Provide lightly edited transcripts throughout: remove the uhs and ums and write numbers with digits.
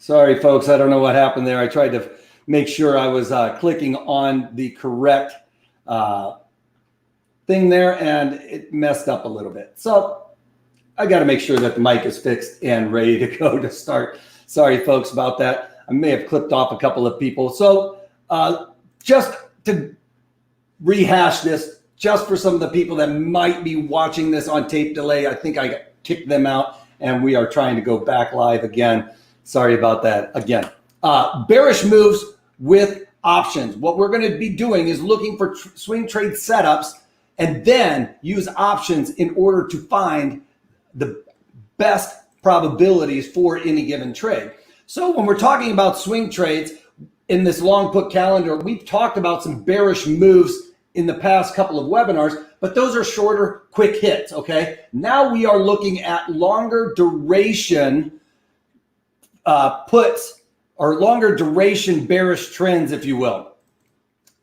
Sorry, folks. I don't know what happened there. I tried to make sure I was clicking on the correct thing there, and it messed up a little bit. So I got to make sure that the mic is fixed and ready to go to start. Sorry, folks, about that. I may have clipped off a couple of people. So just to rehash this, just for some of the people that might be watching this on tape delay, I think I kicked them out, and we are trying to go back live again. Sorry about that again. Bearish moves with options. What we're going to be doing is looking for swing trade setups and then use options in order to find the best probabilities for any given trade. So when we're talking about swing trades in this long put calendar, we've talked about some bearish moves in the past couple of webinars, but those are shorter, quick hits, okay? Now we are looking at longer duration puts or longer duration bearish trends, if you will.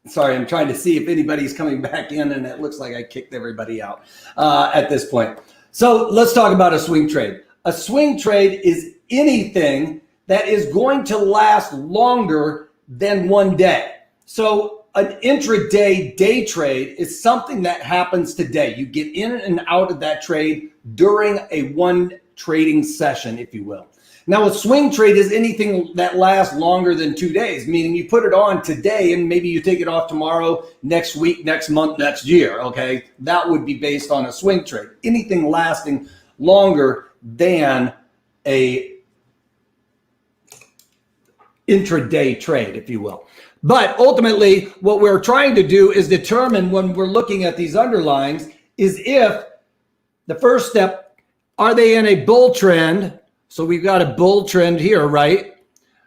Sorry, I'm trying to see if anybody's coming back in, and it looks like I kicked everybody out at this point. So let's talk about a swing trade. A swing trade is anything that is going to last longer than one day. So an intraday day trade is something that happens today. You get in and out of that trade during a one trading session, if you will. Now, a swing trade is anything that lasts longer than 2 days, meaning you put it on today and maybe you take it off tomorrow, next week, next month, next year, okay? That would be based on a swing trade. Anything lasting longer than a intraday trade, if you will. But ultimately, what we're trying to do is determine when we're looking at these underlyings is if the first step, are they in a bull trend? So we've got a bull trend here, right?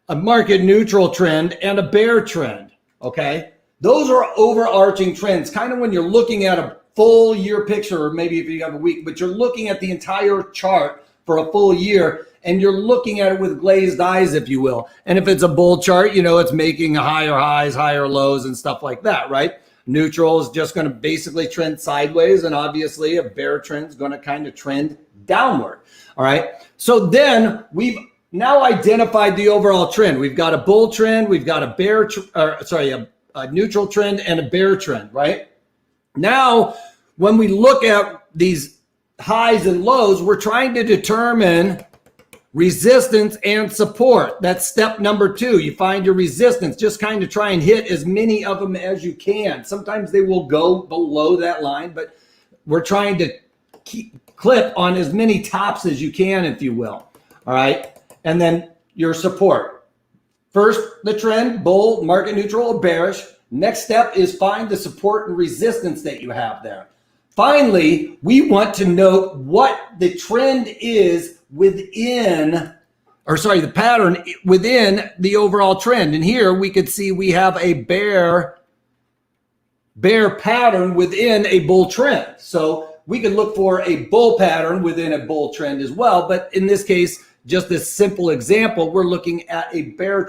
A market neutral trend and a bear trend, okay? Those are overarching trends, kind of when you're looking at a full year picture, or maybe if you have a week, but you're looking at the entire chart for a full year, and you're looking at it with glazed eyes, if you will. And if it's a bull chart, you know, it's making higher highs, higher lows, and stuff like that, right? Neutral is just going to basically trend sideways, and obviously a bear trend is going to kind of trend downward. All right. So then we've now identified the overall trend. We've got a bull trend, we've got a neutral trend and a bear trend, right? Now, when we look at these highs and lows, we're trying to determine resistance and support. That's step number 2. You find your resistance. Just kind of try and hit as many of them as you can. Sometimes they will go below that line, but we're trying to clip on as many tops as you can, if you will. All right. And then your support. First, the trend, bull, market neutral, or bearish. Next step is find the support and resistance that you have there. Finally, we want to know what the trend is within, the pattern within the overall trend. And here we could see we have a bear pattern within a bull trend. So we could look for a bull pattern within a bull trend as well. But in this case, just this simple example, we're looking at a bear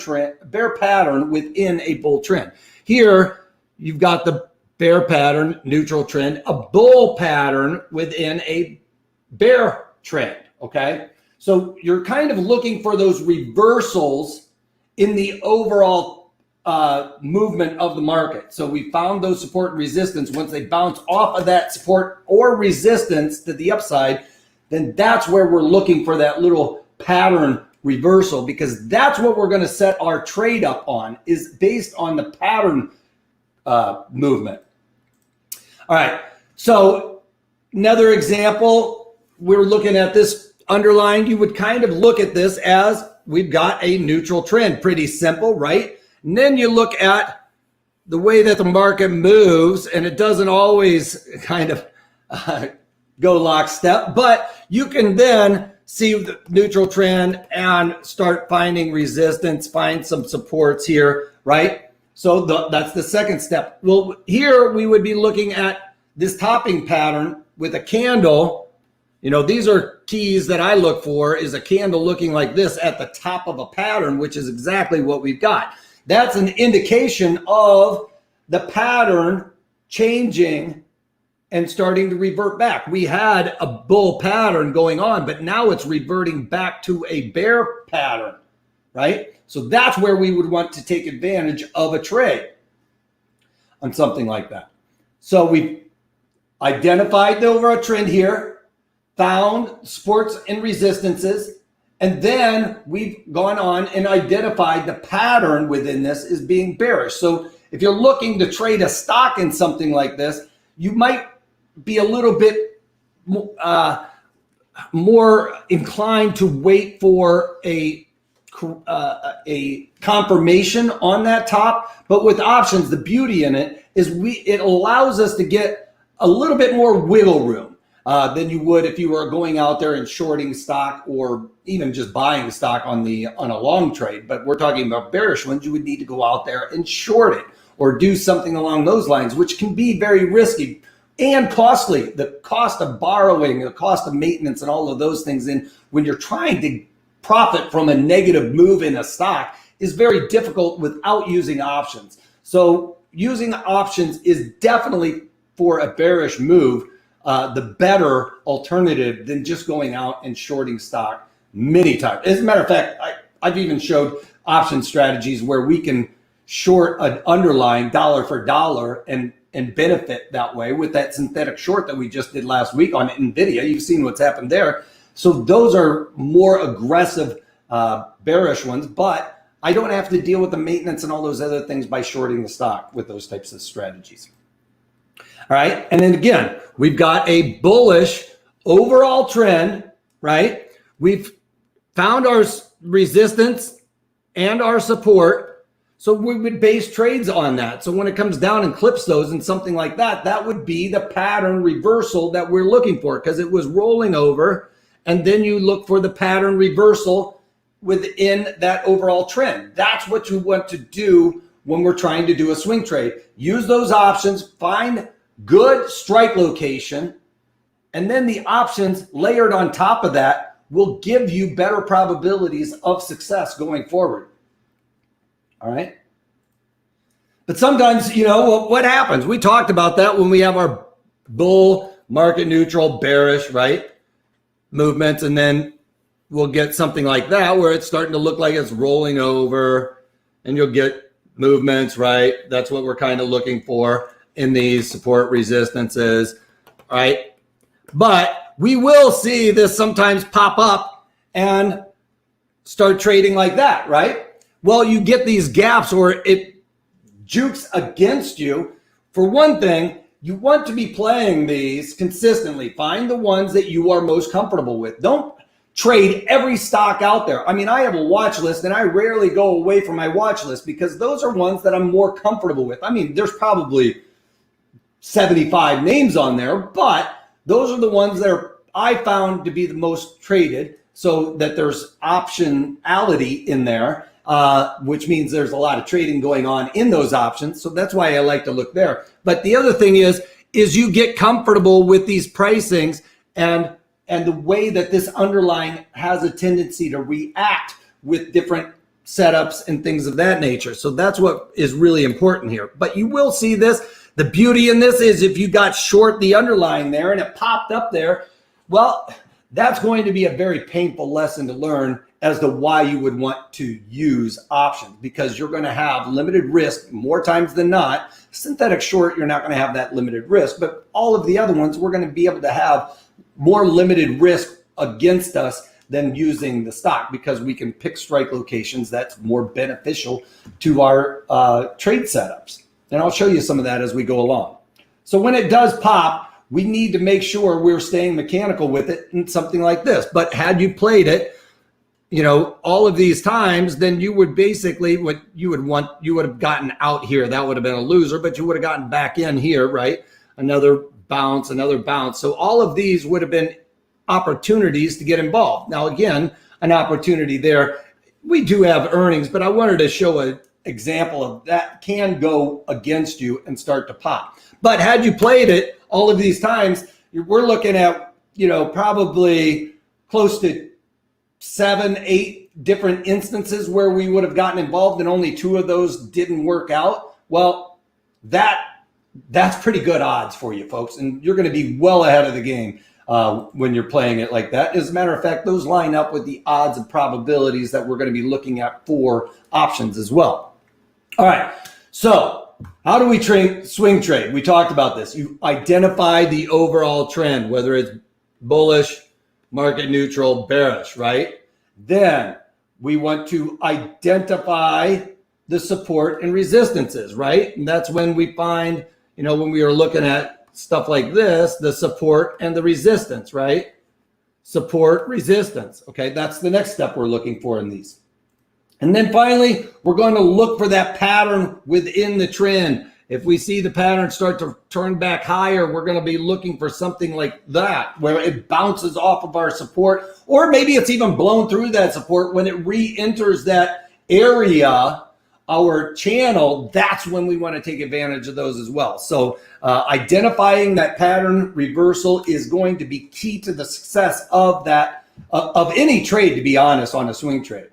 pattern within a bull trend. Here, you've got the bear pattern, neutral trend, a bull pattern within a bear trend, okay? So you're kind of looking for those reversals in the overall movement of the market. So we found those support and resistance. Once they bounce off of that support or resistance to the upside, then that's where we're looking for that little pattern reversal, because that's what we're going to set our trade up on, is based on the pattern movement. All right. So another example, we're looking at this underlying. You would kind of look at this as we've got a neutral trend. Pretty simple, right? And then you look at the way that the market moves, and it doesn't always kind of go lockstep, but you can then see the neutral trend and start finding resistance, find some supports here, right? So that's the second step. Well, here we would be looking at this topping pattern with a candle. You know, these are keys that I look for, is a candle looking like this at the top of a pattern, which is exactly what we've got. That's an indication of the pattern changing and starting to revert back. We had a bull pattern going on, but now it's reverting back to a bear pattern. right? So that's where we would want to take advantage of a trade on something like that. So we've identified the overall trend here, found supports and resistances, and then we've gone on and identified the pattern within this as being bearish. So if you're looking to trade a stock in something like this, you might be a little bit more inclined to wait for a confirmation on that top. But with options, the beauty in it is it allows us to get a little bit more wiggle room than you would if you were going out there and shorting stock or even just buying stock on a long trade. But we're talking about bearish ones. You would need to go out there and short it or do something along those lines, which can be very risky and costly. The cost of borrowing, the cost of maintenance, and all of those things. And when you're trying to profit from a negative move in a stock is very difficult without using options. So using options is definitely, for a bearish move, the better alternative than just going out and shorting stock many times. As a matter of fact, I've even showed option strategies where we can short an underlying dollar for dollar and benefit that way with that synthetic short that we just did last week on NVIDIA. You've seen what's happened there. So those are more aggressive bearish ones, but I don't have to deal with the maintenance and all those other things by shorting the stock with those types of strategies. All right. And then again, we've got a bullish overall trend, right? We've found our resistance and our support. So we would base trades on that. So when it comes down and clips those and something like that, that would be the pattern reversal that we're looking for, because it was rolling over. And then you look for the pattern reversal within that overall trend. That's what you want to do when we're trying to do a swing trade. Use those options, find good strike location, and then the options layered on top of that will give you better probabilities of success going forward. All right. But sometimes, what happens? We talked about that when we have our bull, market neutral, bearish, right, movements, and then we'll get something like that where it's starting to look like it's rolling over, and you'll get movements, right? That's what we're kind of looking for in these support resistances, right? But we will see this sometimes pop up and start trading like that, right? Well, you get these gaps or it jukes against you. For one thing, you want to be playing these consistently. Find the ones that you are most comfortable with. Don't trade every stock out there. I mean, I have a watch list and I rarely go away from my watch list because those are ones that I'm more comfortable with. I mean, there's probably 75 names on there, but those are the ones that I found to be the most traded, so that there's optionality in there. Which means there's a lot of trading going on in those options. So that's why I like to look there. But the other thing is you get comfortable with these pricings and the way that this underlying has a tendency to react with different setups and things of that nature. So that's what is really important here. But you will see this. The beauty in this is if you got short the underlying there and it popped up there, well, that's going to be a very painful lesson to learn as to why you would want to use options, because you're going to have limited risk more times than not. Synthetic short, you're not going to have that limited risk, but all of the other ones, we're going to be able to have more limited risk against us than using the stock, because we can pick strike locations that's more beneficial to our trade setups. And I'll show you some of that as we go along. So when it does pop, we need to make sure we're staying mechanical with it and something like this. But had you played it, all of these times, then you would basically, you would have gotten out here. That would have been a loser, but you would have gotten back in here, right? Another bounce, another bounce. So all of these would have been opportunities to get involved. Now, again, an opportunity there. We do have earnings, but I wanted to show an example of that can go against you and start to pop. But had you played it all of these times, we're looking at, probably close to 7, 8 different instances where we would have gotten involved and only 2 of those didn't work out. Well, that's pretty good odds for you folks, and you're going to be well ahead of the game when you're playing it like that. As a matter of fact, those line up with the odds and probabilities that we're going to be looking at for options as well. All right, so how do we swing trade? We talked about this. You identify the overall trend, whether it's bullish, market neutral, bearish, right? Then we want to identify the support and resistances, right? And that's when we find, when we are looking at stuff like this, the support and the resistance, right? Support, resistance. Okay, that's the next step we're looking for in these. And then finally, we're going to look for that pattern within the trend. If we see the pattern start to turn back higher, we're going to be looking for something like that, where it bounces off of our support, or maybe it's even blown through that support. When it re-enters that area, our channel, that's when we want to take advantage of those as well. So identifying that pattern reversal is going to be key to the success of that, of any trade, to be honest, on a swing trade.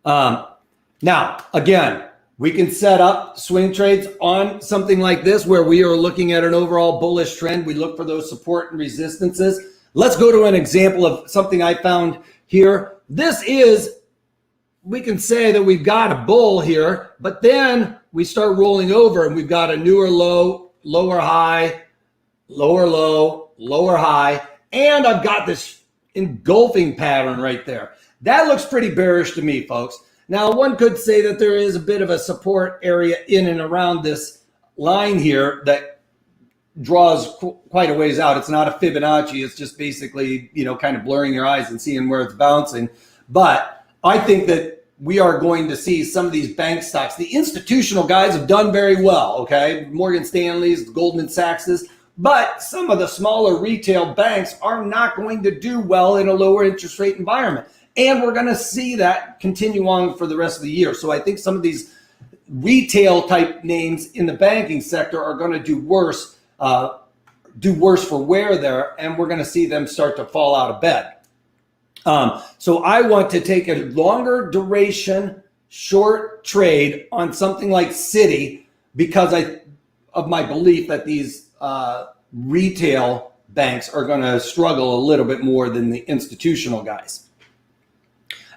Now, again, we can set up swing trades on something like this where we are looking at an overall bullish trend. We look for those support and resistances. Let's go to an example of something I found here. This is, we can say that we've got a bull here, but then we start rolling over and we've got a newer low, lower high, lower low, lower high, and I've got this engulfing pattern right there. That looks pretty bearish to me, folks. Now, one could say that there is a bit of a support area in and around this line here that draws quite a ways out. It's not a Fibonacci. It's just basically, kind of blurring your eyes and seeing where it's bouncing. But I think that we are going to see some of these bank stocks. The institutional guys have done very well, okay? Morgan Stanley's, Goldman Sachs's. But some of the smaller retail banks are not going to do well in a lower interest rate environment. And we're going to see that continue on for the rest of the year. So I think some of these retail type names in the banking sector are going to do worse for wear there, and we're going to see them start to fall out of bed. So I want to take a longer duration short trade on something like Citi because of my belief that these retail banks are going to struggle a little bit more than the institutional guys.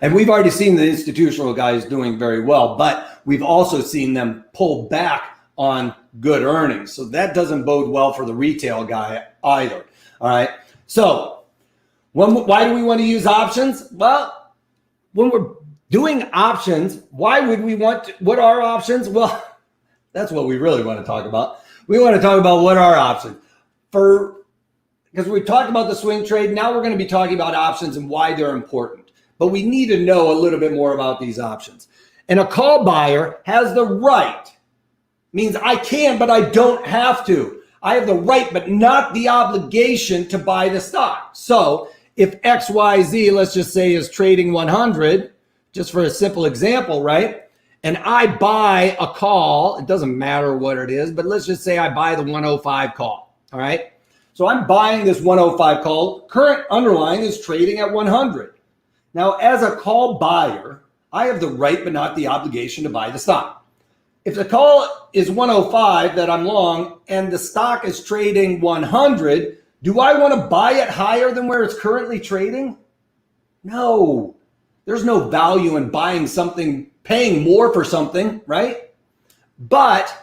And we've already seen the institutional guys doing very well, but we've also seen them pull back on good earnings. So that doesn't bode well for the retail guy either. All right. So why do we want to use options? Well, when we're doing options, why would we want to, what are options? Well, that's what we really want to talk about. We want to talk about what are options. Because we talked about the swing trade. Now we're going to be talking about options and why they're important. But we need to know a little bit more about these options. And a call buyer has the right, means I can, but I don't have to. I have the right, but not the obligation to buy the stock. So if XYZ, let's just say, is trading 100, just for a simple example, right? And I buy a call, it doesn't matter what it is, but let's just say I buy the 105 call, all right? So I'm buying this 105 call. Current underlying is trading at 100. Now, as a call buyer, I have the right but not the obligation to buy the stock. If the call is 105 that I'm long and the stock is trading 100, do I want to buy it higher than where it's currently trading? No. There's no value in buying something, paying more for something, right? But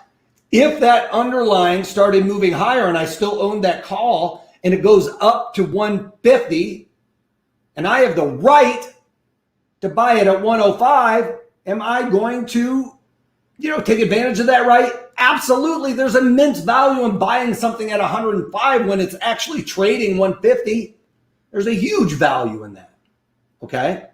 if that underlying started moving higher and I still own that call and it goes up to 150, and I have the right to buy it at 105, am I going to, take advantage of that right? Absolutely. There's immense value in buying something at 105 when it's actually trading 150. There's a huge value in that, okay?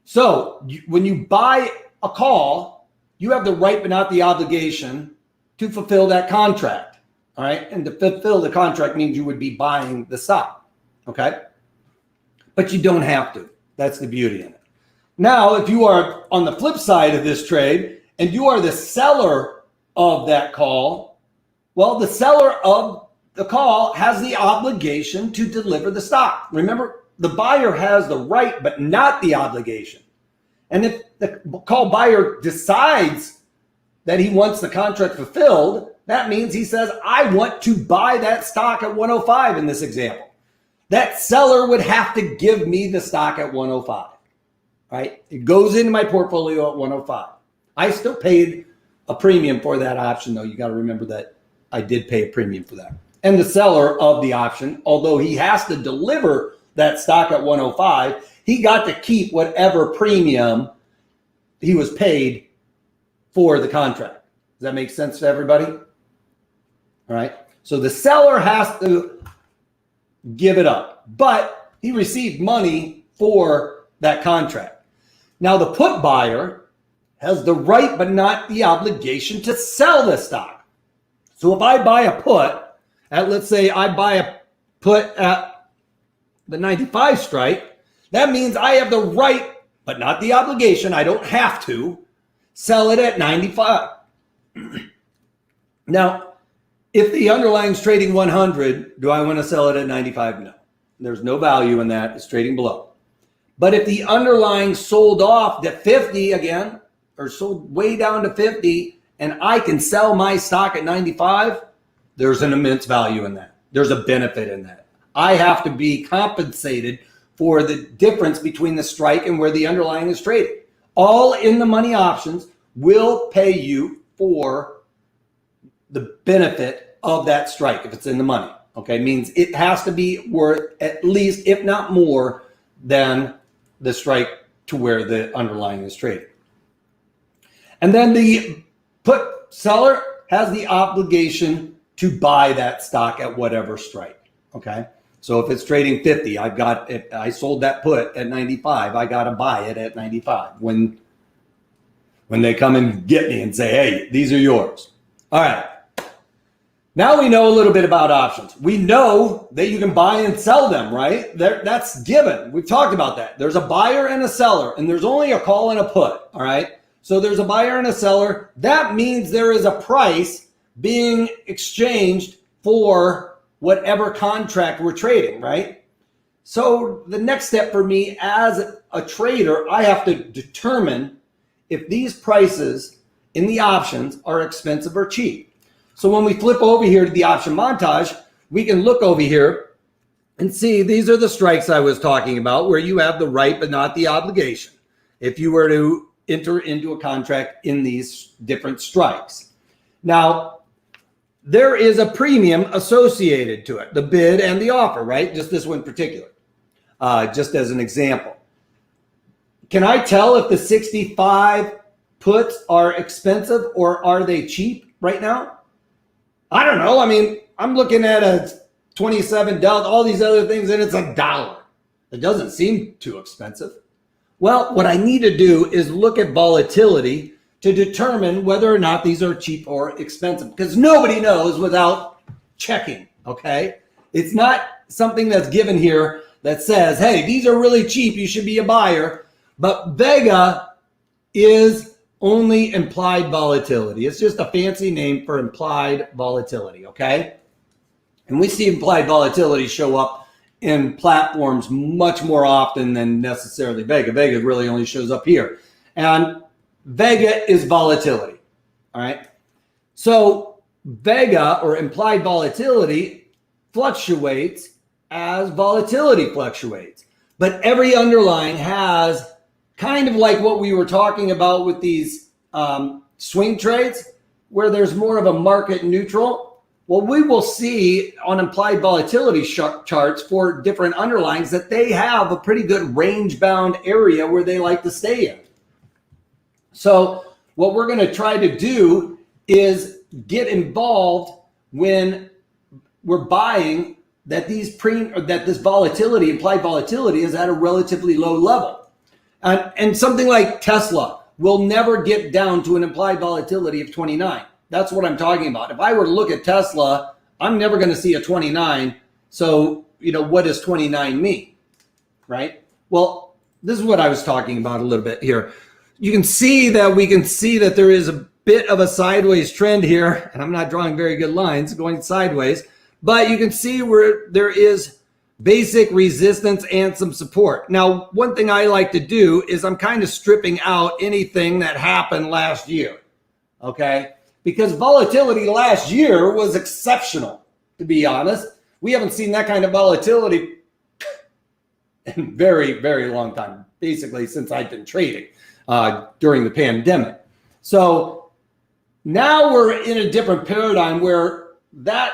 So when you buy a call, you have the right but not the obligation to fulfill that contract, all right? And to fulfill the contract means you would be buying the stock, okay? But you don't have to. That's the beauty in it. Now, if you are on the flip side of this trade and you are the seller of that call, well, the seller of the call has the obligation to deliver the stock. Remember, the buyer has the right, but not the obligation. And if the call buyer decides that he wants the contract fulfilled, That means he says, I want to buy that stock at 105 in this example. That seller would have to give me the stock at 105, right? It goes into my portfolio at 105. I still paid a premium for that option, though. You got to remember that I did pay a premium for that. And the seller of the option, although he has to deliver that stock at 105, he got to keep whatever premium he was paid for the contract. Does that make sense to everybody? All right. So the seller has to give it up, but he received money for that contract. Now the put buyer has the right but not the obligation to sell the stock. So if I buy a put at, let's say I buy a put at the 95 strike, that means I have the right but not the obligation, I don't have to sell it at 95. Now, if the underlying is trading 100, do I want to sell it at 95? No. There's no value in that. It's trading below. But if the underlying sold off to 50 again, or sold way down to 50, and I can sell my stock at 95, there's an immense value in that. There's a benefit in that. I have to be compensated for the difference between the strike and where the underlying is trading. All in the money options will pay you for the benefit of that strike if it's in the money. Okay, means it has to be worth at least, if not more, than the strike to where the underlying is trading. And then the put seller has the obligation to buy that stock at whatever strike. Okay, so if it's trading 50, I sold that put at 95, I got to buy it at 95 when they come and get me and say, hey, these are yours. All right. Now we know a little bit about options. We know that you can buy and sell them, right? That's given. We've talked about that. There's a buyer and a seller, and there's only a call and a put, all right? So there's a buyer and a seller. That means there is a price being exchanged for whatever contract we're trading, right? So the next step for me as a trader, I have to determine if these prices in the options are expensive or cheap. So when we flip over here to the option montage, we can look over here and see these are the strikes I was talking about where you have the right but not the obligation if you were to enter into a contract in these different strikes. Now, there is a premium associated to it, the bid and the offer, right? Just this one in particular, just as an example. Can I tell if the 65 puts are expensive or are they cheap right now? I don't know. I mean, I'm looking at a 27 delta, all these other things, and it's $1. It doesn't seem too expensive. Well, what I need to do is look at volatility to determine whether or not these are cheap or expensive, because nobody knows without checking, okay? It's not something that's given here that says, hey, these are really cheap, you should be a buyer. But Vega is only implied volatility. It's just a fancy name for implied volatility, okay? And we see implied volatility show up in platforms much more often than necessarily Vega. Vega really only shows up here. And Vega is volatility, all right? So Vega, or implied volatility, fluctuates as volatility fluctuates. But every underlying has kind of like what we were talking about with these swing trades, where there's more of a market neutral. Well, we will see on implied volatility charts for different underlyings that they have a pretty good range-bound area where they like to stay in. So what we're going to try to do is get involved when we're buying that this volatility, implied volatility, is at a relatively low level. And something like Tesla will never get down to an implied volatility of 29. That's what I'm talking about. If I were to look at Tesla, I'm never going to see a 29. So, what does 29 mean, right? Well, this is what I was talking about a little bit here. We can see that there is a bit of a sideways trend here, and I'm not drawing very good lines going sideways, but you can see where there is basic resistance and some support. Now, one thing I like to do is I'm kind of stripping out anything that happened last year, okay? because volatility last year was exceptional, to be honest. We haven't seen that kind of volatility in a very, very long time, basically since I've been trading during the pandemic. So now we're in a different paradigm where that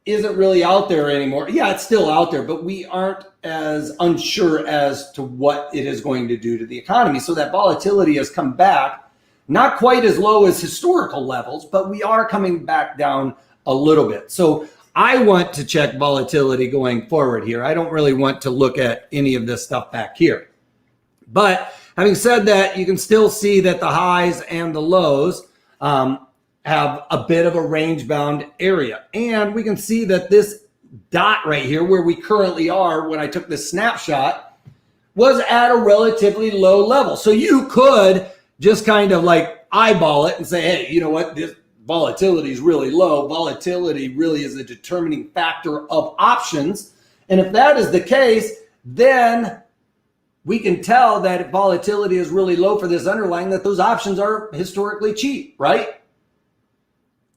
isn't really out there anymore. Yeah, it's still out there, but we aren't as unsure as to what it is going to do to the economy. So that volatility has come back, not quite as low as historical levels, but we are coming back down a little bit. So I want to check volatility going forward here. I don't really want to look at any of this stuff back here. But having said that, you can still see that the highs and the lows have a bit of a range bound area. And we can see that this dot right here where we currently are when I took this snapshot was at a relatively low level. So you could just kind of like eyeball it and say, hey, you know what? This volatility is really low. Volatility really is a determining factor of options. And if that is the case, then we can tell that if volatility is really low for this underlying, that those options are historically cheap, right?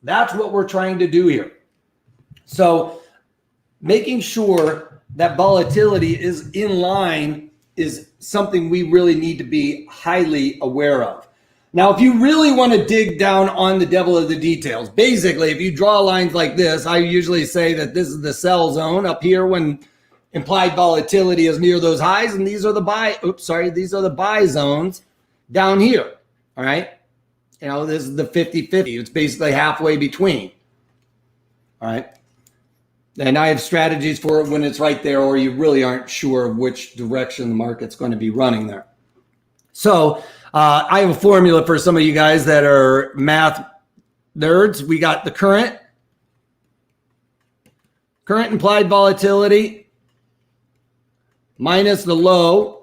That's what we're trying to do here. So making sure that volatility is in line is something we really need to be highly aware of. Now, if you really want to dig down on the devil of the details, basically, if you draw lines like this, I usually say that this is the sell zone up here when implied volatility is near those highs, and these are the these are the buy zones down here, all right? You know, this is the 50-50. It's basically halfway between, all right? And I have strategies for it when it's right there or you really aren't sure of which direction the market's going to be running there. So I have a formula for some of you guys that are math nerds. We got the current implied volatility minus the low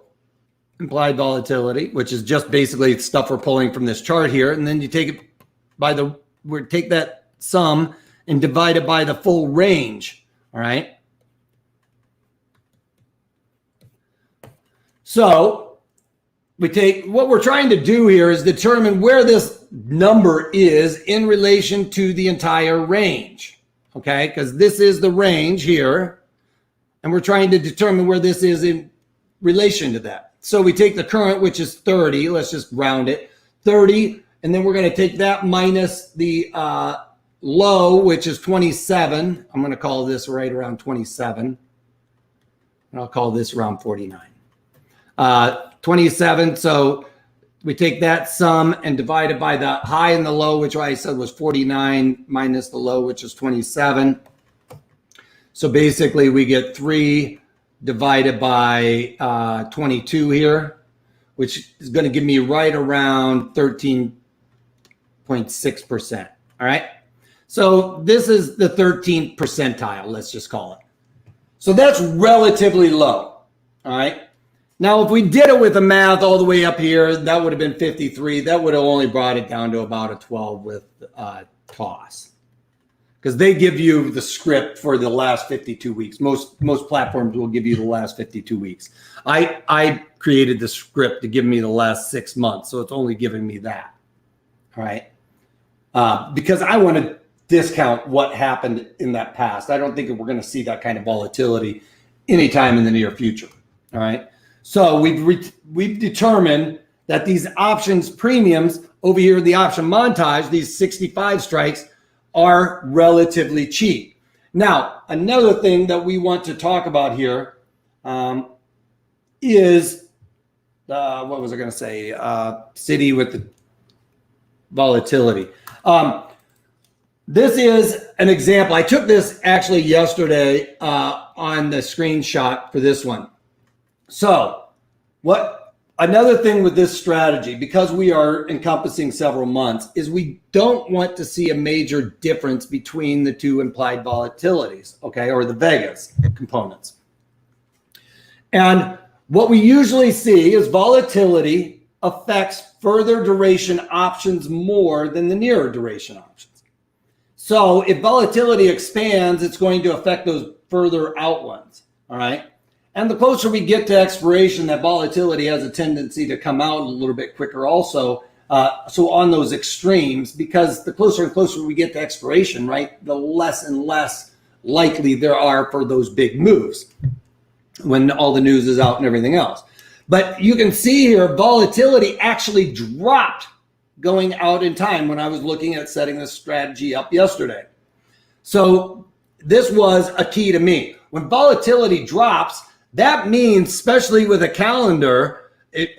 implied volatility, which is just basically stuff we're pulling from this chart here. And then you take it by take that sum and divide it by the full range. All right. So what we're trying to do here is determine where this number is in relation to the entire range. Okay. Because this is the range here. And we're trying to determine where this is in relation to that. So we take the current, which is 30. Let's just round it. 30. And then we're going to take that minus the low, which is 27. I'm going to call this right around 27. And I'll call this around 49. 27. So we take that sum and divide it by the high and the low, which I said was 49 minus the low, which is 27. So basically we get 3 divided by 22 here, which is going to give me right around 13.6%. All right. So this is the 13th percentile, let's just call it. So that's relatively low. All right. Now, if we did it with the math all the way up here, that would have been 53. That would have only brought it down to about a 12 with toss. Because they give you the script for the last 52 weeks. Most platforms will give you the last 52 weeks. I created the script to give me the last 6 months, so it's only giving me that. All right. Because I want to discount what happened in that past. I don't think we're going to see that kind of volatility anytime in the near future. All right. So we've determined that these options premiums over here, the option montage, these 65 strikes are relatively cheap. Now, another thing that we want to talk about here is, what was I going to say? City with the volatility. This is an example. I took this actually yesterday on the screenshot for this one. So another thing with this strategy, because we are encompassing several months, is we don't want to see a major difference between the two implied volatilities, okay, or the Vegas components. And what we usually see is volatility affects further duration options more than the nearer duration options. So if volatility expands, it's going to affect those further out ones, all right? And the closer we get to expiration, that volatility has a tendency to come out a little bit quicker also So on those extremes, because the closer and closer we get to expiration, right, the less and less likely there are for those big moves when all the news is out and everything else. But you can see here, volatility actually dropped going out in time when I was looking at setting this strategy up yesterday. So this was a key to me. When volatility drops, that means, especially with a calendar,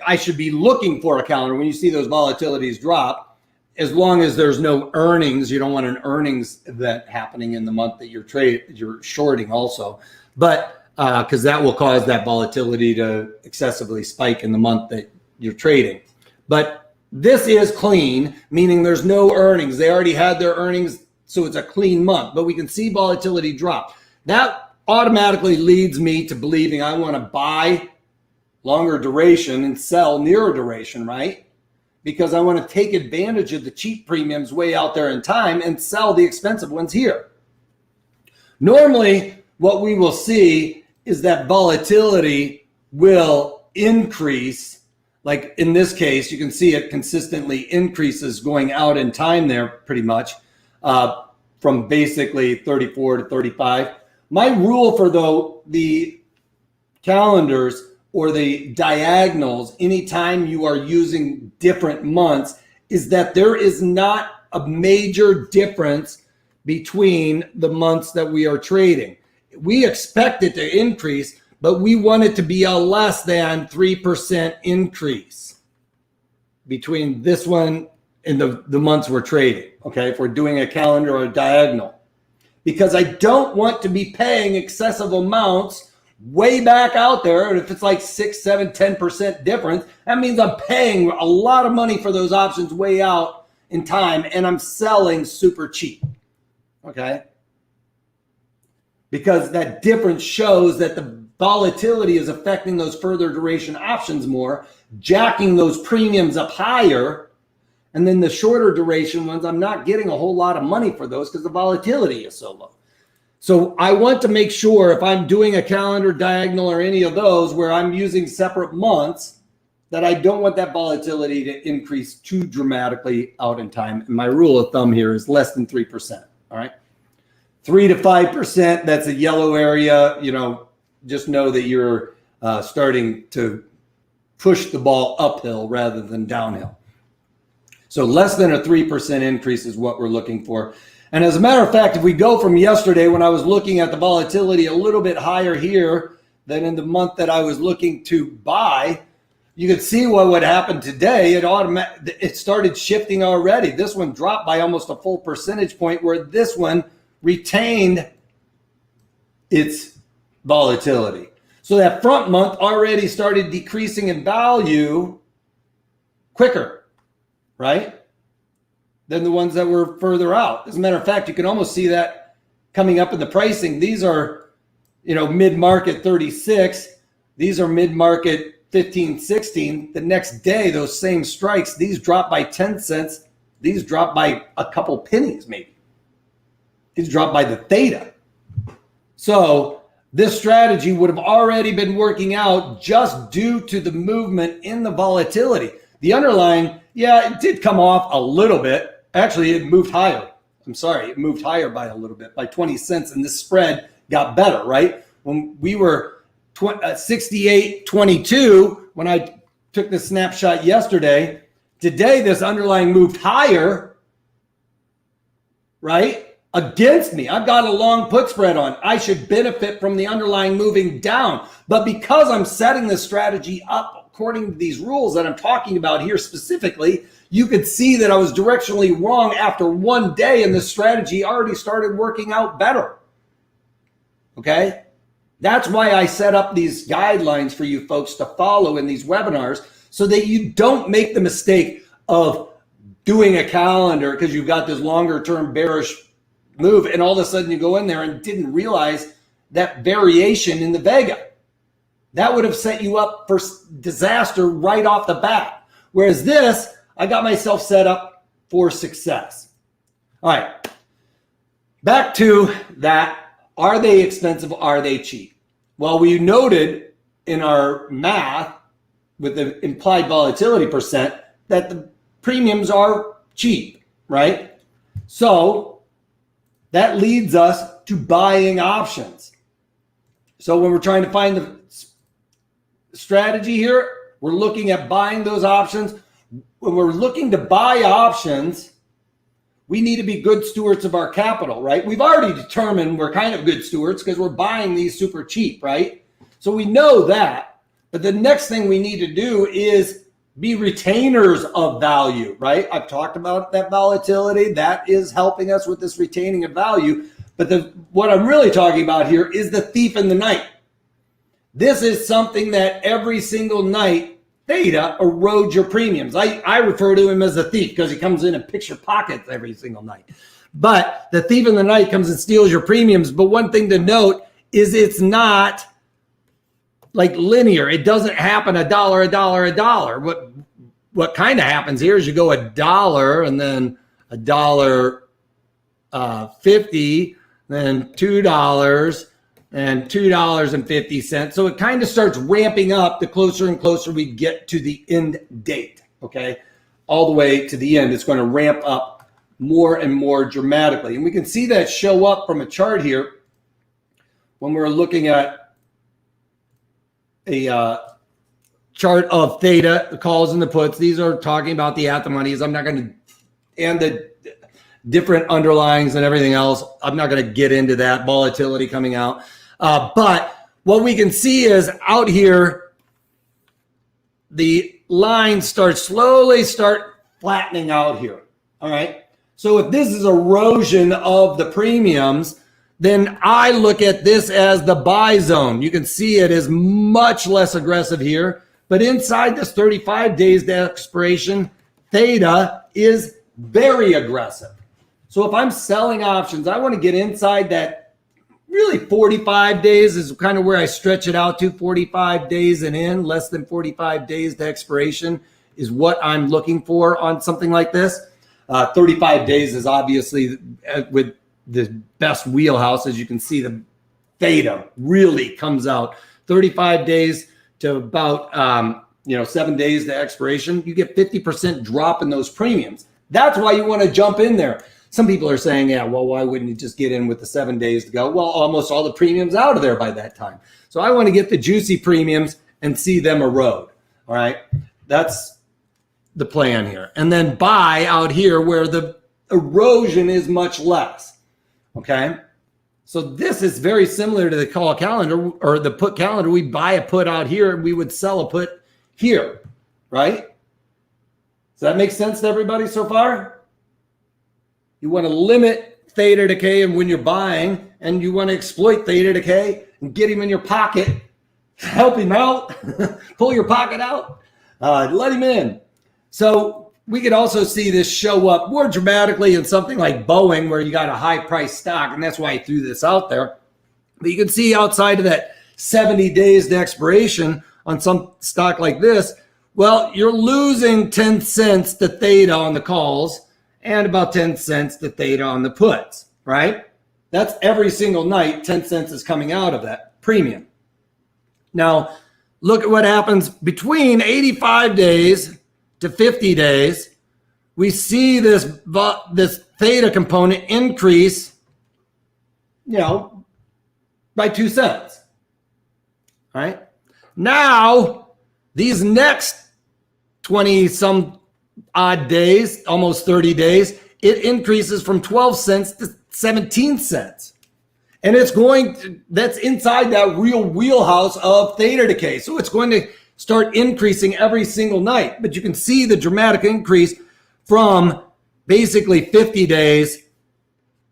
I should be looking for a calendar when you see those volatilities drop. As long as there's no earnings, you don't want an earnings event happening in the month that you're shorting also. But because that will cause that volatility to excessively spike in the month that you're trading. But this is clean, meaning there's no earnings. They already had their earnings, so it's a clean month. But we can see volatility drop. That automatically leads me to believing I want to buy longer duration and sell nearer duration, right? Because I want to take advantage of the cheap premiums way out there in time and sell the expensive ones here. Normally, what we will see is that volatility will increase. Like in this case, you can see it consistently increases going out in time there pretty much from basically 34 to 35. My rule for the calendars or the diagonals, anytime you are using different months, is that there is not a major difference between the months that we are trading. We expect it to increase, but we want it to be a less than 3% increase between this one and the months we're trading, okay, if we're doing a calendar or a diagonal. Because I don't want to be paying excessive amounts way back out there. And if it's like 6, 7, 10% difference, that means I'm paying a lot of money for those options way out in time, and I'm selling super cheap, okay? Because that difference shows that the volatility is affecting those further duration options more, jacking those premiums up higher. And then the shorter duration ones, I'm not getting a whole lot of money for those because the volatility is so low. So I want to make sure if I'm doing a calendar, diagonal, or any of those where I'm using separate months, that I don't want that volatility to increase too dramatically out in time. And my rule of thumb here is less than 3%, all right? 3 to 5%, that's a yellow area. You know, just know that you're starting to push the ball uphill rather than downhill. So less than a 3% increase is what we're looking for. And as a matter of fact, if we go from yesterday when I was looking at the volatility a little bit higher here than in the month that I was looking to buy, you could see what would happen today. It started shifting already. This one dropped by almost a full percentage point, where this one retained its volatility. So that front month already started decreasing in value quicker, right, than the ones that were further out. As a matter of fact, you can almost see that coming up in the pricing. These are, you know, mid-market 36. These are mid-market 15, 16. The next day, those same strikes, these drop by 10 cents. These drop by a couple pennies maybe. These drop by the theta. So this strategy would have already been working out just due to the movement in the volatility. The underlying, yeah, it did come off a little bit. Actually, it moved higher. I'm sorry, it moved higher by a little bit, by 20 cents, and this spread got better, right? When we were 68.22, when I took this snapshot yesterday, today this underlying moved higher, right? Against me. I've got a long put spread on. I should benefit from the underlying moving down. But because I'm setting this strategy up according to these rules that I'm talking about here specifically, you could see that I was directionally wrong after one day, and the strategy already started working out better. Okay? That's why I set up these guidelines for you folks to follow in these webinars, so that you don't make the mistake of doing a calendar because you've got this longer term bearish move, and all of a sudden you go in there and didn't realize that variation in the Vega. That would have set you up for disaster right off the bat. Whereas this, I got myself set up for success. All right, back to that. Are they expensive? Are they cheap? Well, we noted in our math with the implied volatility percent that the premiums are cheap, right? So that leads us to buying options. So when we're trying to find the strategy here, we're looking at buying those options. When we're looking to buy options, we need to be good stewards of our capital, right? We've already determined we're kind of good stewards because we're buying these super cheap, right? So we know that. But the next thing we need to do is be retainers of value, right? I've talked about that volatility. That is helping us with this retaining of value. But what I'm really talking about here is the thief in the night. This is something that every single night, theta erodes your premiums. I refer to him as a thief because he comes in and picks your pockets every single night. But the thief in the night comes and steals your premiums. But one thing to note is it's not like linear. It doesn't happen a dollar, a dollar, a dollar. What kind of happens here is you go $1 and then $1.50, then $2 and $2.50. So it kind of starts ramping up the closer and closer we get to the end date, okay? All the way to the end, it's going to ramp up more and more dramatically. And we can see that show up from a chart here when we're looking at a chart of theta, the calls and the puts. These are talking about the at the monies. I'm not going to, and the different underlyings and everything else. I'm not going to get into that volatility coming out. But what we can see is out here, the lines slowly start flattening out here. All right. So if this is erosion of the premiums, then I look at this as the buy zone. You can see it is much less aggressive here, but inside this 35 days to expiration, theta is very aggressive. So if I'm selling options, I want to get inside that. Really 45 days is kind of where I stretch it out to. 45 days and in, less than 45 days to expiration is what I'm looking for on something like this. 35 days is obviously with the best wheelhouse. As you can see, the theta really comes out 35 days to about 7 days to expiration. You get 50% drop in those premiums. That's why you want to jump in there. Some people are saying, yeah, well, why wouldn't you just get in with the 7 days to go? Well, almost all the premiums out of there by that time. So I want to get the juicy premiums and see them erode. All right. That's the plan here. And then buy out here where the erosion is much less. Okay. So this is very similar to the call calendar or the put calendar. We buy a put out here and we would sell a put here. Right. Does that make sense to everybody so far? You want to limit theta decay and when you're buying, and you want to exploit theta decay and get him in your pocket, help him out, pull your pocket out, let him in. So we could also see this show up more dramatically in something like Boeing, where you got a high price stock, and that's why I threw this out there. But you can see outside of that 70 days to expiration on some stock like this, well, you're losing 10 cents to theta on the calls, and about 10 cents to theta on the puts, right? That's every single night, 10 cents is coming out of that premium. Now, look at what happens between 85 days to 50 days. We see this theta component increase, by 2 cents, right? Now, these next 20 some odd days, almost 30 days, it increases from 12 cents to 17 cents. And that's inside that real wheelhouse of theta decay. So it's going to start increasing every single night. But you can see the dramatic increase from basically 50 days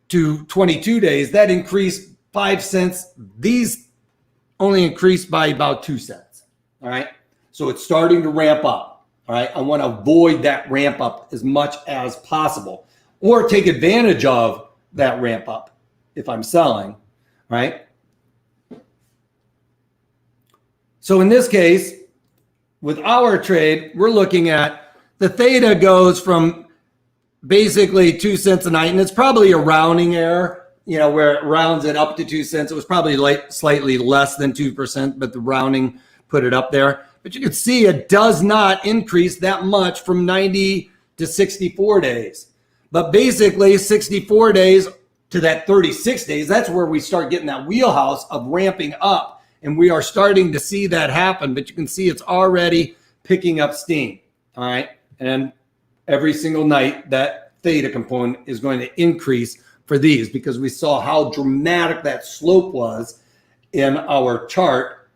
to 22 days. That increased 5 cents. These only increased by about 2 cents. All right. So it's starting to ramp up. All right, I want to avoid that ramp up as much as possible, or take advantage of that ramp up if I'm selling, right? So in this case, with our trade, we're looking at the theta goes from basically 2 cents a night, and it's probably a rounding error, where it rounds it up to 2 cents. It was probably slightly less than 2%, but the rounding put it up there. But you can see it does not increase that much from 90 to 64 days. But basically 64 days to that 36 days, that's where we start getting that wheelhouse of ramping up. And we are starting to see that happen, but you can see it's already picking up steam. All right. And every single night that theta component is going to increase for these, because we saw how dramatic that slope was in our chart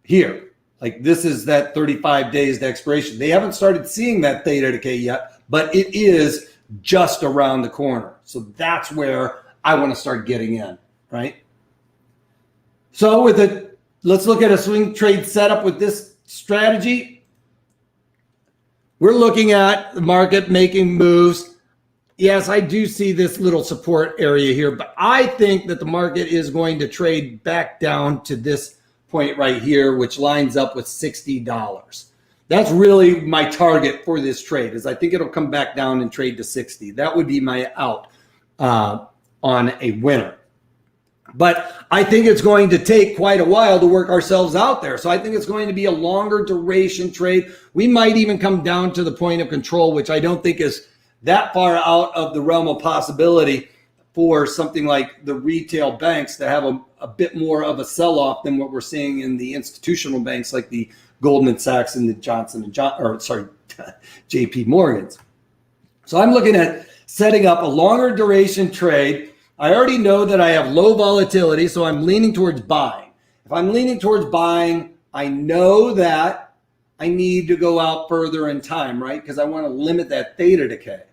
here. Like this is that 35 days to expiration. They haven't started seeing that theta decay yet, but it is just around the corner. So that's where I want to start getting in, right? So with it, let's look at a swing trade setup with this strategy. We're looking at the market making moves. Yes, I do see this little support area here, but I think that the market is going to trade back down to this point right here, which lines up with $60. That's really my target for this trade, is I think it'll come back down and trade to 60. That would be my out on a winner. But I think it's going to take quite a while to work ourselves out there. So I think it's going to be a longer duration trade. We might even come down to the point of control, which I don't think is that far out of the realm of possibility for something like the retail banks to have a bit more of a sell-off than what we're seeing in the institutional banks like the Goldman Sachs and the JP Morgans. So I'm looking at setting up a longer duration trade. I already know that I have low volatility, so I'm leaning towards buying. If I'm leaning towards buying, I know that I need to go out further in time, right? Because I want to limit that theta decay,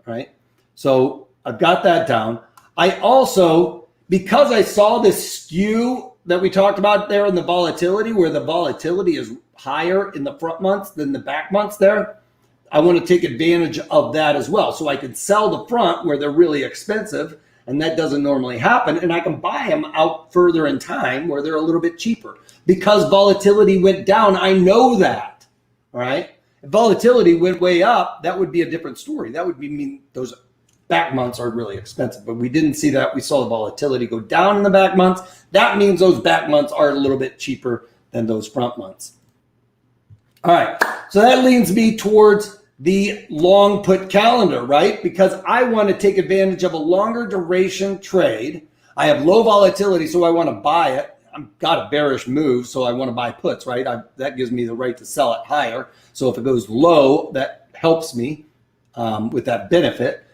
right? So I've got that down. I also, because I saw this skew that we talked about there in the volatility, where the volatility is higher in the front months than the back months there, I want to take advantage of that as well. So I can sell the front where they're really expensive, and that doesn't normally happen. And I can buy them out further in time where they're a little bit cheaper. Because volatility went down, I know that, all right? If volatility went way up, that would be a different story. That would mean those back months are really expensive, but we didn't see that. We saw the volatility go down in the back months. That means those back months are a little bit cheaper than those front months. All right, so that leads me towards the long put calendar, right? Because I want to take advantage of a longer duration trade. I have low volatility, so I want to buy it. I've got a bearish move, so I want to buy puts, right? That gives me the right to sell it higher. So if it goes low, that helps me with that benefit.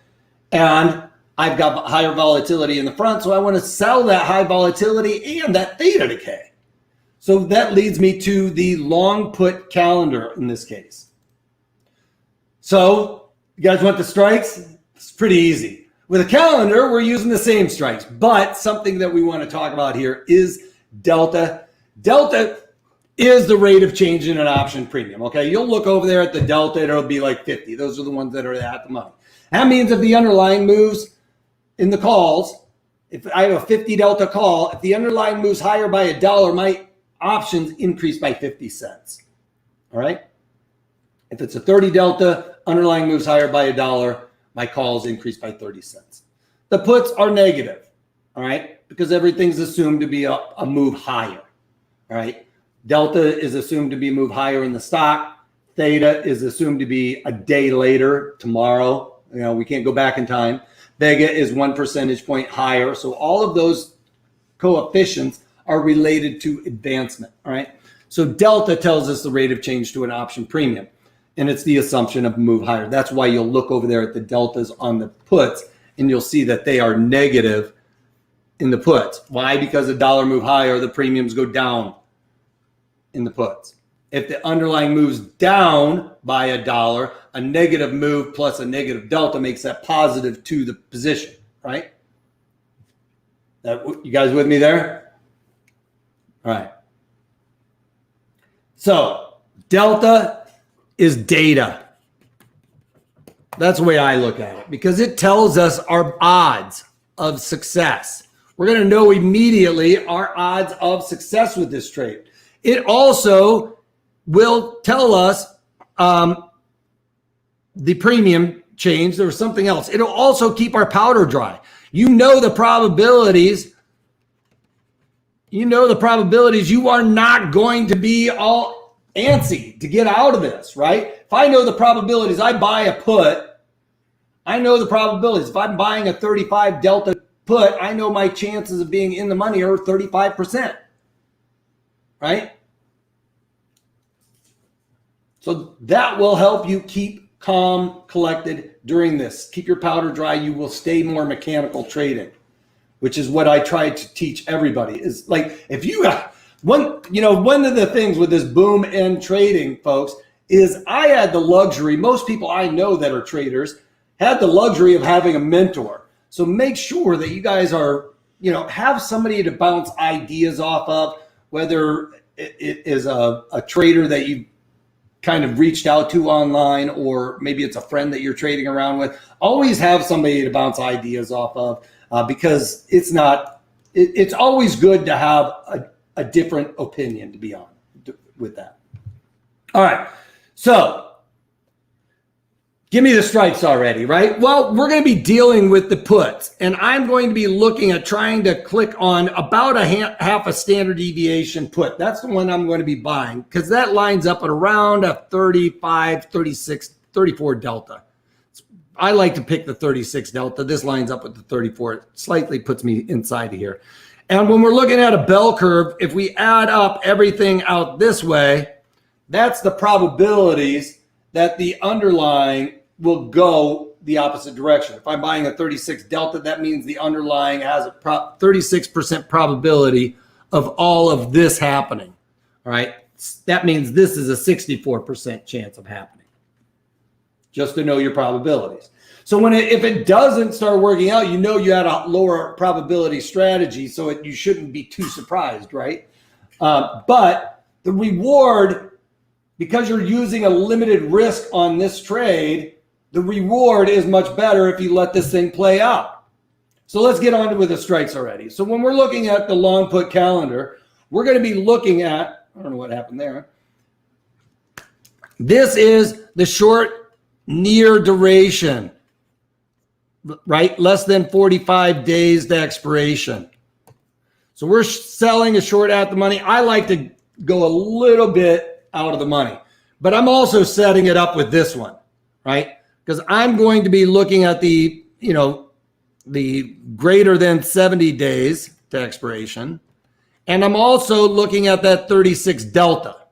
And I've got higher volatility in the front, so I want to sell that high volatility and that theta decay. So that leads me to the long put calendar in this case. So you guys want the strikes? It's pretty easy. With a calendar, we're using the same strikes, but something that we want to talk about here is delta. Delta is the rate of change in an option premium, okay? You'll look over there at the delta, it'll be like 50. Those are the ones that are at the money. That means if the underlying moves in the calls, if I have a 50 delta call, if the underlying moves higher by $1, my options increase by 50 cents, all right? If it's a 30 delta, underlying moves higher by $1, my calls increase by 30 cents. The puts are negative, all right? Because everything's assumed to be a move higher, all right? Delta is assumed to be a move higher in the stock. Theta is assumed to be a day later, tomorrow. You know, we can't go back in time. Vega is 1 percentage point higher. So all of those coefficients are related to advancement, all right? So delta tells us the rate of change to an option premium, and it's the assumption of move higher. That's why you'll look over there at the deltas on the puts, and you'll see that they are negative in the puts. Why? Because $1 move higher, the premiums go down in the puts. If the underlying moves down by $1, a negative move plus a negative delta makes that positive to the position, right? You guys with me there? All right. So delta is data. That's the way I look at it, because it tells us our odds of success. We're going to know immediately our odds of success with this trade. It also will tell us the premium change. There was something else. It'll also keep our powder dry. You know the probabilities. You know the probabilities. You are not going to be all antsy to get out of this, right? If I know the probabilities, I buy a put, I know the probabilities. If I'm buying a 35 delta put, I know my chances of being in the money are 35%, right? So that will help you keep calm, collected during this. Keep your powder dry. You will stay more mechanical trading, which is what I try to teach everybody. Is like, if you one of the things with this boom in trading, folks, is I had the luxury, most people I know that are traders had the luxury of having a mentor. So make sure that you guys are, have somebody to bounce ideas off of, whether it is a trader that you kind of reached out to online, or maybe it's a friend that you're trading around with. Always have somebody to bounce ideas off of, because it's always good to have a different opinion, to be honest with that. All right, so give me the strikes already, right? Well, we're going to be dealing with the puts, and I'm going to be looking at trying to click on about half a standard deviation put. That's the one I'm going to be buying, because that lines up at around a 35, 36, 34 delta. I like to pick the 36 delta. This lines up with the 34. It slightly puts me inside of here. And when we're looking at a bell curve, if we add up everything out this way, that's the probabilities that the underlying will go the opposite direction. If I'm buying a 36 delta, that means the underlying has a 36% probability of all of this happening. All right. That means this is a 64% chance of happening. Just to know your probabilities. So if it doesn't start working out, you had a lower probability strategy, so you shouldn't be too surprised, right? But the reward, because you're using a limited risk on this trade, the reward is much better if you let this thing play out. So let's get on with the strikes already. So when we're looking at the long put calendar, we're going to be looking at, I don't know what happened there. This is the short near duration, right? Less than 45 days to expiration. So we're selling a short at the money. I like to go a little bit out of the money, but I'm also setting it up with this one, right? Because I'm going to be looking at the greater than 70 days to expiration. And I'm also looking at that 36 delta.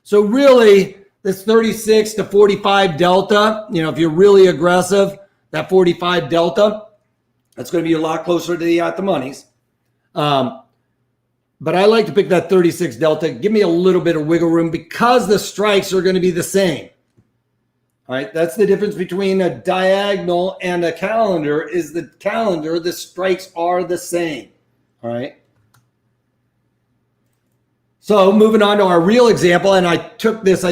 So really, this 36 to 45 delta, if you're really aggressive, that 45 delta, that's going to be a lot closer to the at the monies. But I like to pick that 36 delta. Give me a little bit of wiggle room, because the strikes are going to be the same. All right, that's the difference between a diagonal and a calendar. Is the calendar, the strikes are the same. All right. So moving on to our real example, and I took this, I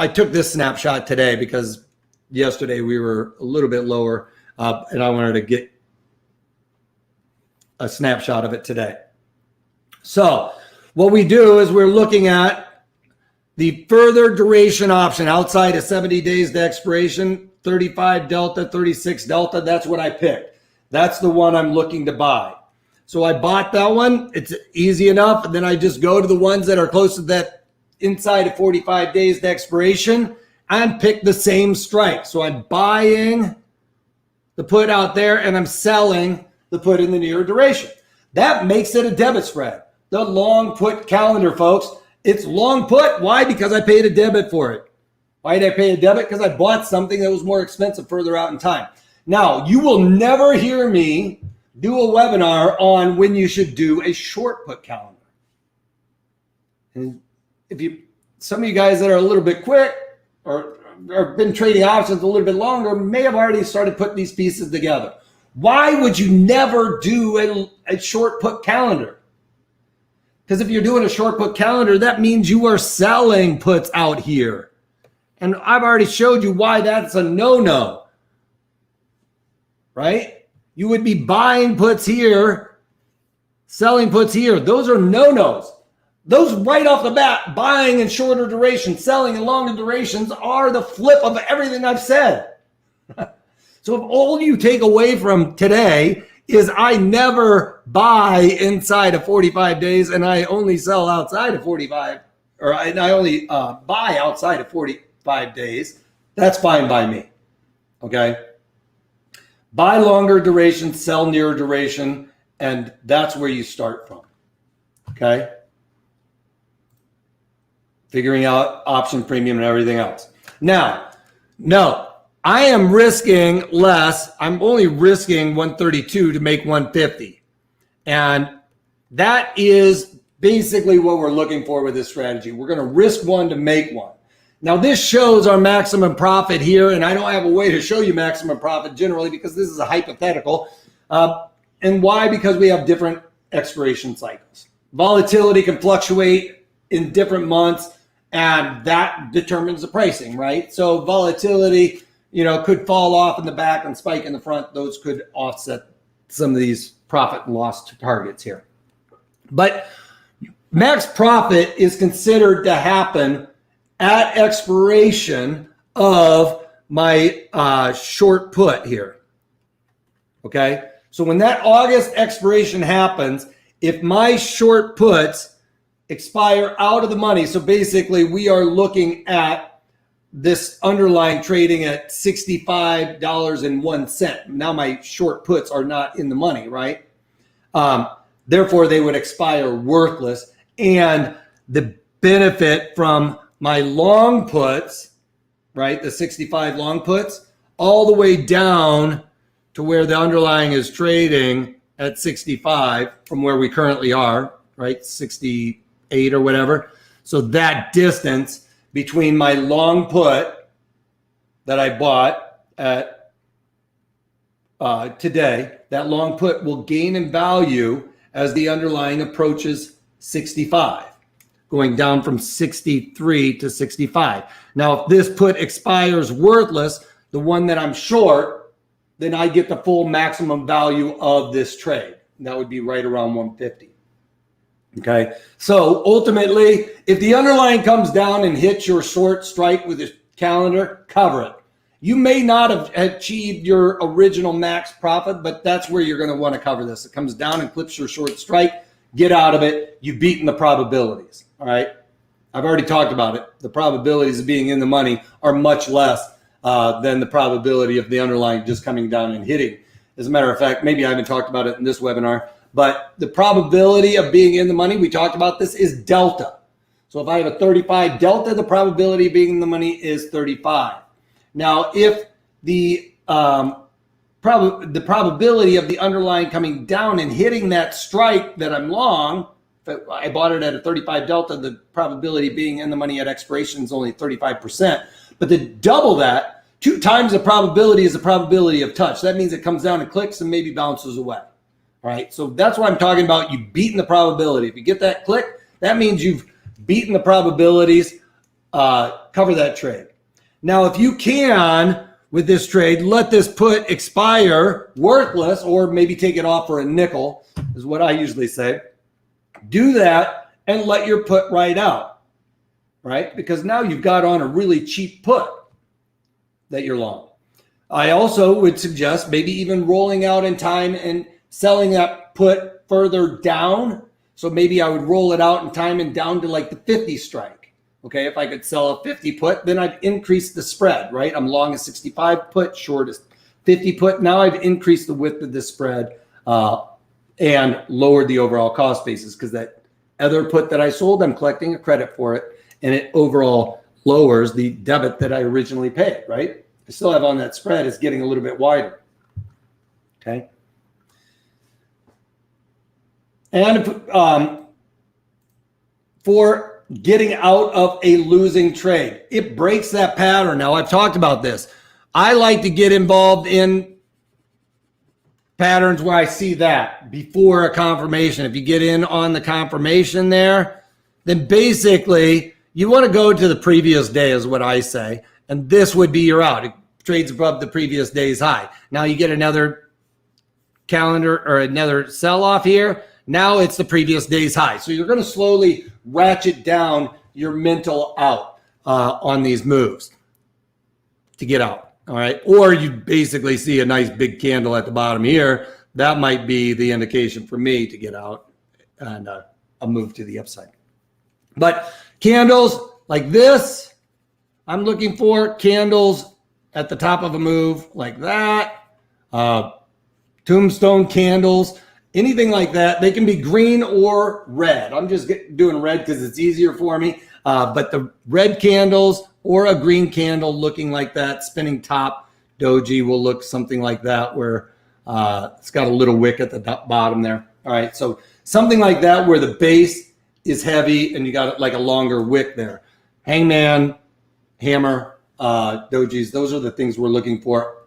took this snapshot today because yesterday we were a little bit lower, and I wanted to get a snapshot of it today. So what we do is we're looking at the further duration option outside of 70 days to expiration, 35 delta, 36 delta. That's what I picked. That's the one I'm looking to buy. So I bought that one. It's easy enough. And then I just go to the ones that are close to that inside of 45 days to expiration and pick the same strike. So I'm buying the put out there and I'm selling the put in the near duration. That makes it a debit spread. The long put calendar, folks. It's long put. Why? Because I paid a debit for it. Why did I pay a debit? Because I bought something that was more expensive further out in time. Now, you will never hear me do a webinar on when you should do a short put calendar. And some of you guys that are a little bit quick or been trading options a little bit longer may have already started putting these pieces together. Why would you never do a short put calendar? Because if you're doing a short put calendar, that means you are selling puts out here. And I've already showed you why that's a no-no, right? You would be buying puts here, selling puts here. Those are no-nos. Those right off the bat, buying in shorter duration, selling in longer durations are the flip of everything I've said. So if all you take away from today is I never buy inside of 45 days and I only sell outside of 45 or I only buy outside of 45 days, that's fine by me. Okay. Buy longer duration, sell nearer duration, and that's where you start from. Okay. Figuring out option premium and everything else. Now, no, I am risking less. I'm only risking 132 to make 150. And that is basically what we're looking for with this strategy. We're going to risk one to make one. Now, this shows our maximum profit here, and I don't have a way to show you maximum profit generally because this is a hypothetical. And why? Because we have different expiration cycles. Volatility can fluctuate in different months, and that determines the pricing, right? So volatility, could fall off in the back and spike in the front. Those could offset some of these profit and loss targets here. But max profit is considered to happen at expiration of my short put here. Okay. So when that August expiration happens, if my short puts expire out of the money, so basically we are looking at this underlying trading at $65.01. Now my short puts are not in the money, right? Therefore, they would expire worthless. And the benefit from my long puts, right, the 65 long puts, all the way down to where the underlying is trading at 65 from where we currently are, right, 68 or whatever. So that distance between my long put that I bought at today, that long put will gain in value as the underlying approaches 65, going down from 63 to 65. Now, if this put expires worthless, the one that I'm short, then I get the full maximum value of this trade. And that would be right around 150. Okay. So ultimately, if the underlying comes down and hits your short strike with your calendar, cover it. You may not have achieved your original max profit, but that's where you're going to want to cover this. It comes down and clips your short strike. Get out of it. You've beaten the probabilities. All right. I've already talked about it. The probabilities of being in the money are much less than the probability of the underlying just coming down and hitting. As a matter of fact, maybe I haven't talked about it in this webinar, but the probability of being in the money, we talked about this, is delta. So if I have a 35 delta, the probability of being in the money is 35. Now, if the probability of the underlying coming down and hitting that strike that I'm long, if I bought it at a 35 delta, the probability of being in the money at expiration is only 35%. But to double that, 2 times the probability is the probability of touch. That means it comes down and clicks and maybe bounces away. All right, so that's what I'm talking about. You've beaten the probability. If you get that click, that means you've beaten the probabilities. Cover that trade. Now, if you can, with this trade, let this put expire worthless, or maybe take it off for a nickel, is what I usually say. Do that and let your put ride out, right? Because now you've got on a really cheap put that you're long. I also would suggest maybe even rolling out in time and selling that put further down. So maybe I would roll it out in time and down to like the 50 strike. Okay, if I could sell a 50 put, then I've increased the spread, right? I'm long a 65 put, short a 50 put. Now I've increased the width of the spread and lowered the overall cost basis, because that other put that I sold, I'm collecting a credit for it, and it overall lowers the debit that I originally paid, right? I still have on that spread, it's getting a little bit wider. Okay. And for getting out of a losing trade, it breaks that pattern. Now, I've talked about this. I like to get involved in patterns where I see that before a confirmation. If you get in on the confirmation there, then basically you want to go to the previous day, is what I say. And this would be your out. It trades above the previous day's high. Now you get another calendar or another sell-off here. Now it's the previous day's high. So you're going to slowly ratchet down your mental out on these moves to get out. All right. Or you basically see a nice big candle at the bottom here. That might be the indication for me to get out and I'll move to the upside. But Candles like this, I'm looking for candles at the top of a move like that. Tombstone candles, anything like that. They can be green or red. I'm just doing red because it's easier for me. But the red candles or a green candle looking like that, spinning top doji will look something like that, where it's got a little wick at the bottom there. All right, so something like that where the base is heavy and you got like a longer wick there. Hangman, hammer, dojis, those are the things we're looking for.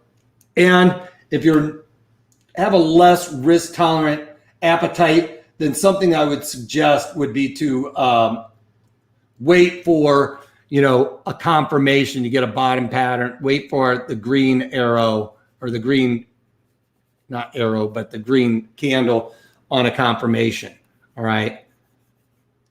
And if you're have a less risk tolerant appetite, then something I would suggest would be to wait for, a confirmation. You get a bottom pattern, wait for the green arrow, or the green, not arrow, but the green candle on a confirmation. All right.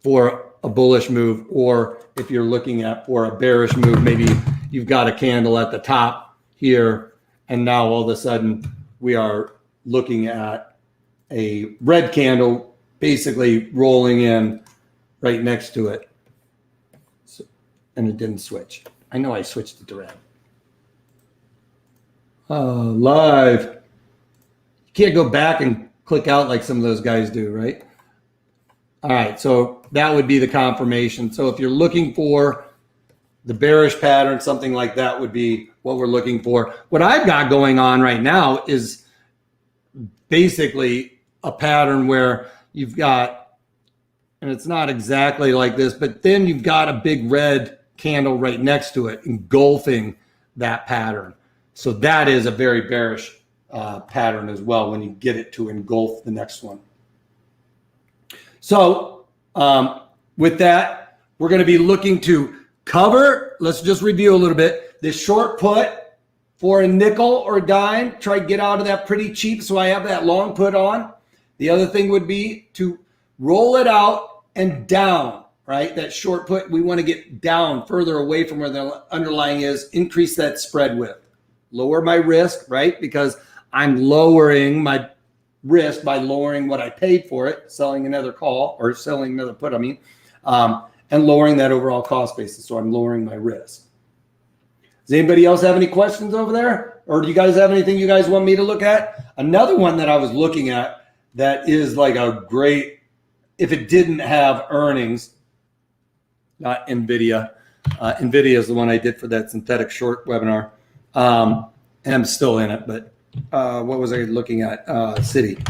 For a bullish move, or if you're looking at for a bearish move, maybe you've got a candle at the top here, and now all of a sudden we are looking at a red candle basically rolling in right next to it. So, and it didn't switch. I know I switched it to red. Live. You can't go back and click out like some of those guys do, right? All right, so that would be the confirmation. So if you're looking for the bearish pattern, something like that would be what we're looking for. What I've got going on right now is basically a pattern where you've got, and it's not exactly like this, but then you've got a big red candle right next to it engulfing that pattern. So that is a very bearish pattern as well, when you get it to engulf the next one. So with that, we're going to be looking to cover. Let's just review a little bit. This short put for a nickel or a dime, try to get out of that pretty cheap, so I have that long put on. The other thing would be to roll it out and down, right? That short put, we want to get down further away from where the underlying is, increase that spread width, lower my risk, right? Because I'm lowering my risk by lowering what I paid for it, selling another call or selling another put, and lowering that overall cost basis. So I'm lowering my risk. Does anybody else have any questions over there? Or do you guys have anything you guys want me to look at? Another one that I was looking at that is like a great, if it didn't have earnings, not NVIDIA. NVIDIA is the one I did for that synthetic short webinar. And I'm still in it, but what was I looking at? Citi.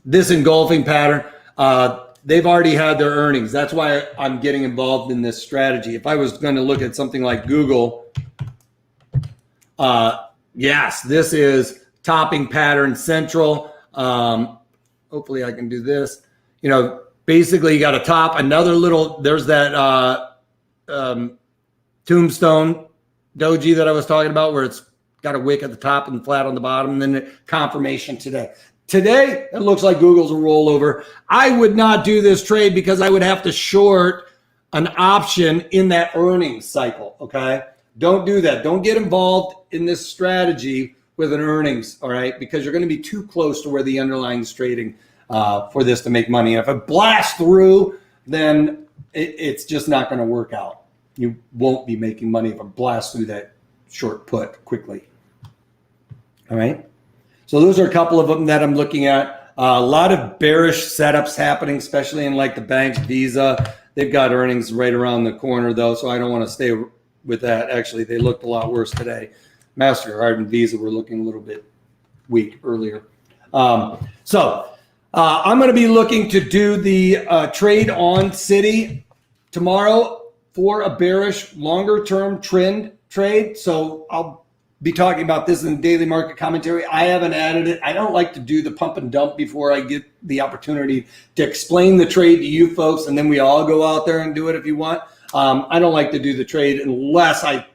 This engulfing pattern, they've already had their earnings. That's why I'm getting involved in this strategy. If I was going to look at something like Google, yes, this is topping pattern central. Hopefully I can do this. Basically you got a top, another little, there's that tombstone doji that I was talking about, where it's got a wick at the top and flat on the bottom, and then the confirmation today. Today, it looks like Google's a rollover. I would not do this trade because I would have to short an option in that earnings cycle, okay? Don't do that. Don't get involved in this strategy with an earnings, all right? Because you're going to be too close to where the underlying is trading for this to make money. If it blasts through, then it's just not going to work out. You won't be making money if it blasts through that short put quickly, all right? So those are a couple of them that I'm looking at. A lot of bearish setups happening, especially in like the banks, Visa. They've got earnings right around the corner though, so I don't want to stay with that. Actually, they looked a lot worse today. MasterCard and Visa were looking a little bit weak earlier. So I'm going to be looking to do the trade on Citi tomorrow for a bearish longer term trend trade. So I'll be talking about this in the daily market commentary. I haven't added it. I don't like to do the pump and dump before I get the opportunity to explain the trade to you folks, and then we all go out there and do it if you want. I don't like to do the trade unless I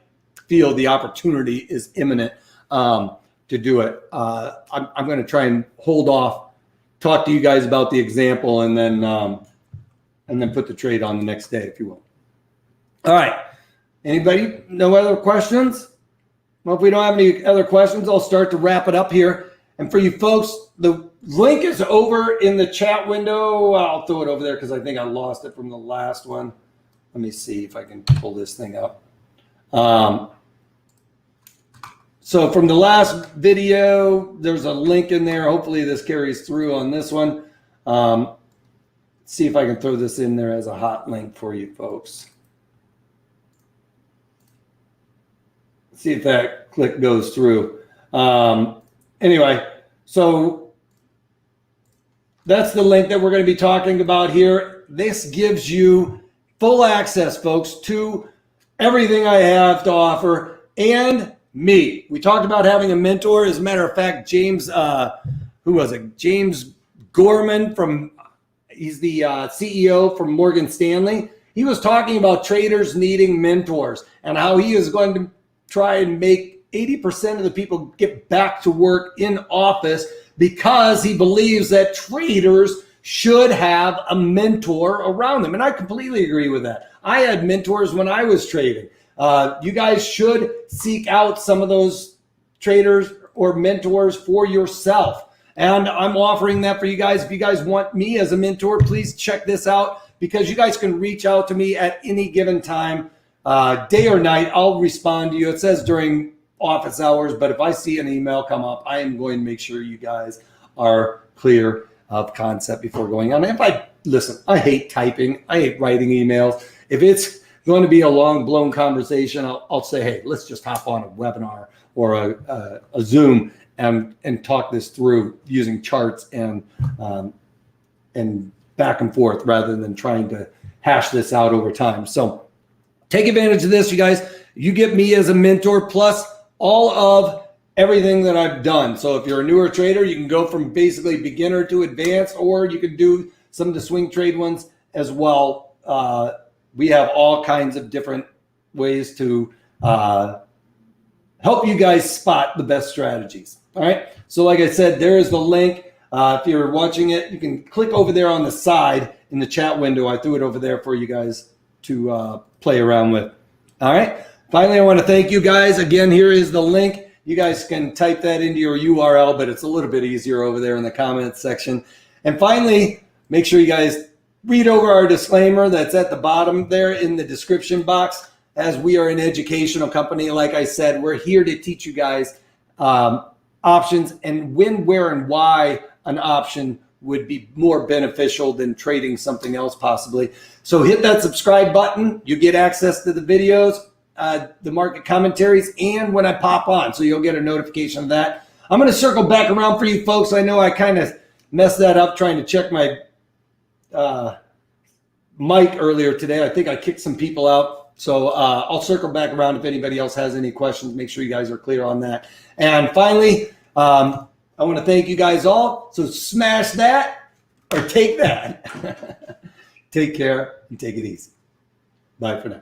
feel the opportunity is imminent to do it. I'm going to try and hold off, talk to you guys about the example, and then put the trade on the next day, if you will. All right. Anybody? No other questions? Well, if we don't have any other questions, I'll start to wrap it up here. And for you folks, the link is over in the chat window. I'll throw it over there because I think I lost it from the last one. Let me see if I can pull this thing up. So from the last video, there's a link in there. Hopefully this carries through on this one. See if I can throw this in there as a hot link for you folks. See if that click goes through. Anyway, so that's the link that we're going to be talking about here. This gives you full access, folks, to everything I have to offer and me. We talked about having a mentor. As a matter of fact, James, who was it? James Gorman he's the CEO from Morgan Stanley. He was talking about traders needing mentors and how he is going to try and make 80% of the people get back to work in office because he believes that traders should have a mentor around them. And I completely agree with that. I had mentors when I was trading. You guys should seek out some of those traders or mentors for yourself. And I'm offering that for you guys. If you guys want me as a mentor, please check this out because you guys can reach out to me at any given time, day or night. I'll respond to you. It says during office hours, but if I see an email come up, I am going to make sure you guys are clear of concept before going on. Listen, I hate typing. I hate writing emails. If it's going to be a long blown conversation, I'll say, hey, let's just hop on a webinar or a Zoom and talk this through using charts and back and forth rather than trying to hash this out over time. So take advantage of this, you guys. You get me as a mentor plus all of everything that I've done. So if you're a newer trader, you can go from basically beginner to advanced, or you can do some of the swing trade ones as well. We have all kinds of different ways to help you guys spot the best strategies. All right. So like I said, there is the link. If you're watching it, you can click over there on the side in the chat window. I threw it over there for you guys to play around with. All right. Finally, I want to thank you guys. Again, here is the link. You guys can type that into your URL, but it's a little bit easier over there in the comments section. And finally, make sure you guys read over our disclaimer that's at the bottom there in the description box. As we are an educational company, like I said, we're here to teach you guys options and when, where, and why an option would be more beneficial than trading something else possibly. So hit that subscribe button. You get access to the videos, the market commentaries, and when I pop on. So you'll get a notification of that. I'm going to circle back around for you folks. I know I kind of messed that up trying to check my mic earlier today. I think I kicked some people out. So I'll circle back around if anybody else has any questions. Make sure you guys are clear on that. And finally, I want to thank you guys all. So smash that or take that. Take care and take it easy. Bye for now.